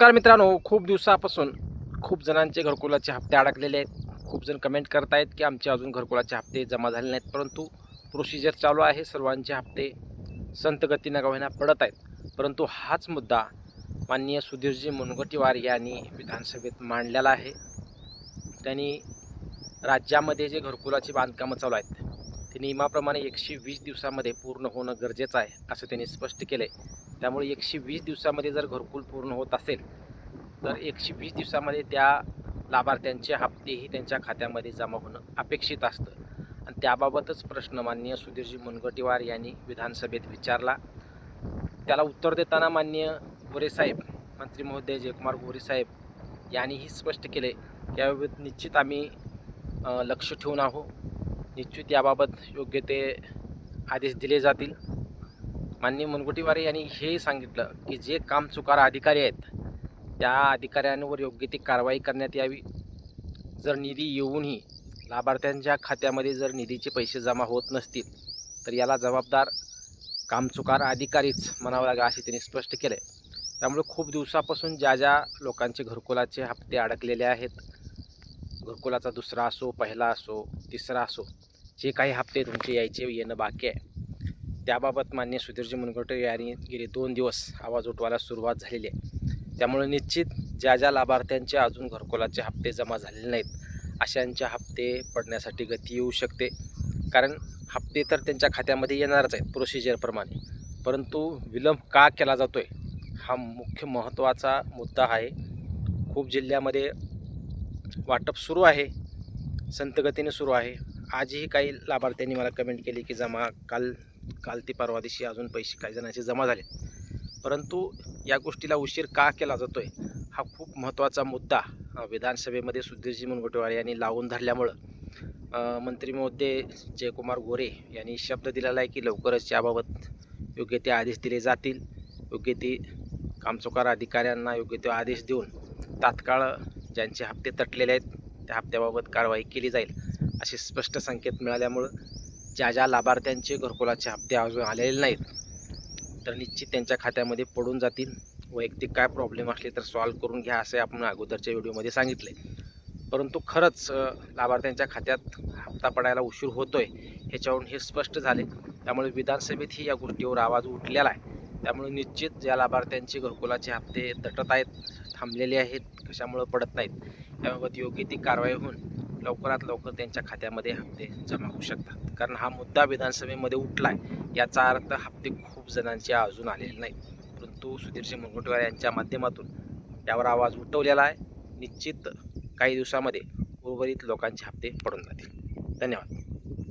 नमस्कार मित्रांनो, खूप दिवसापासून खूप जणांचे घरकुलाचे हप्ते अडकलेले आहेत. खूप जण कमेंट करत आहेत की आमचे अजून घरकुलाचे हप्ते जमा झाले नाहीत, परंतु प्रोसिजर चालू आहे. सर्वांचे हप्ते संत गतीनं का होईना पडत आहेत. परंतु हाच मुद्दा माननीय सुधीरजी मुनगंटीवार यांनी विधानसभेत मांडलेला आहे. त्यांनी राज्यामध्ये जे घरकुलाची बांधकामं चालू आहेत ते नियमाप्रमाणे 120 दिवसामध्ये पूर्ण होणं गरजेचं आहे, असं त्यांनी स्पष्ट केलं आहे. त्यामुळे 120 दिवसामध्ये जर घरकुल पूर्ण होत असेल तर 120 दिवसामध्ये त्या लाभार्थ्यांचे हप्तेही त्यांच्या खात्यामध्ये जमा होणं अपेक्षित असतं. आणि त्याबाबतच प्रश्न माननीय सुधीरजी मुनगंटीवार यांनी विधानसभेत विचारला. त्याला उत्तर देताना माननीय गोरेसाहेब, मंत्री महोदय जयकुमार गोरेसाहेब यांनीही स्पष्ट केले की याबाबत निश्चित आम्ही लक्ष ठेवून आहोत. निश्चित याबाबत योग्य ते आदेश दिले जातील. माननीय मुनगंटीवार यांनी हे सांगितलं की जे कामचुकार अधिकारी आहेत त्या अधिकाऱ्यांवर योग्य ती कारवाई करण्यात यावी. जर निधी येऊनही लाभार्थ्यांच्या खात्यामध्ये जर निधीचे पैसे जमा होत नसतील तर याला जबाबदार कामचुकार अधिकारीच म्हणावं लागेल, असे त्यांनी स्पष्ट केले. त्यामुळे खूप दिवसापासून ज्या ज्या लोकांचे घरकुलाचे हप्ते अडकलेले आहेत, घरकुलाचा दुसरा असो, पहिला असो, तिसरा असो, जे काही हप्ते तुमचे येणं बाकी आहे त्याबाबत माननीय सुधीरजी मुनगंटीवार यांनी गेले 2 दिवस आवाज उठवायला सुरुवात झालेली आहे. त्यामुळे निश्चित ज्या ज्या लाभार्थ्यांचे अजून घरकुलाचे हप्ते जमा झालेले नाहीत अशांचे हप्ते पडण्यासाठी गती येऊ शकते. कारण हप्ते तर त्यांच्या खात्यामध्ये येणारच आहेत प्रोसिजरप्रमाणे, परंतु विलंब का केला जातो आहे हा मुख्य महत्त्वाचा मुद्दा आहे. खूप जिल्ह्यामध्ये वाटप सुरू आहे, संतगतीने सुरू आहे. आजही काही लाभार्थ्यांनी मला कमेंट केली की काल ती परवा दिवशी अजून पैसे काही जणांचे जमा झाले, परंतु या गोष्टीला उशीर का केला जातो आहे हा खूप महत्त्वाचा मुद्दा विधानसभेमध्ये सुधीरजी मुनगंटीवार यांनी लावून धरल्यामुळं मंत्री महोदय जयकुमार गोरे यांनी शब्द दिलेला आहे की लवकरच याबाबत योग्य ते आदेश दिले जातील. योग्य ते कामचुकार अधिकाऱ्यांना योग्य ते आदेश देऊन तात्काळ ज्यांचे हप्ते तटलेले आहेत त्या हप्त्याबाबत कारवाई केली जाईल असे स्पष्ट संकेत मिळाल्यामुळं ज्या ज्या लाभार्थ्यांचे घरकुलाचे हप्ते अजून आलेले नाहीत तर निश्चित त्यांच्या खात्यामध्ये पडून जातील. वैयक्तिक काय प्रॉब्लेम असले तर सॉल्व्ह करून घ्या असे आपण अगोदरच्या व्हिडिओमध्ये सांगितले. परंतु खरंच लाभार्थ्यांच्या खात्यात हप्ता पडायला उशीर होतोय ह्याच्यावरून हे स्पष्ट झाले. त्यामुळे विधानसभेतही या गोष्टीवर आवाज उठलेला आहे. त्यामुळे निश्चित ज्या लाभार्थ्यांचे घरकुलाचे हप्ते तटत आहेत, थांबलेले आहेत, कशामुळे पडत नाहीत याबाबत योग्य ती कारवाई होऊन लवकरात लवकर त्यांच्या खात्यामध्ये हप्ते जमा होऊ शकतात. कारण हा मुद्दा विधानसभेमध्ये उठला आहे, याचा अर्थ हप्ते खूप जणांचे अजून आलेले नाहीत, परंतु सुधीरजी मुनगंटीवार यांच्या माध्यमातून यावर आवाज उठवलेला आहे. निश्चित काही दिवसामध्ये उर्वरित लोकांचे हप्ते पडून जातील. धन्यवाद.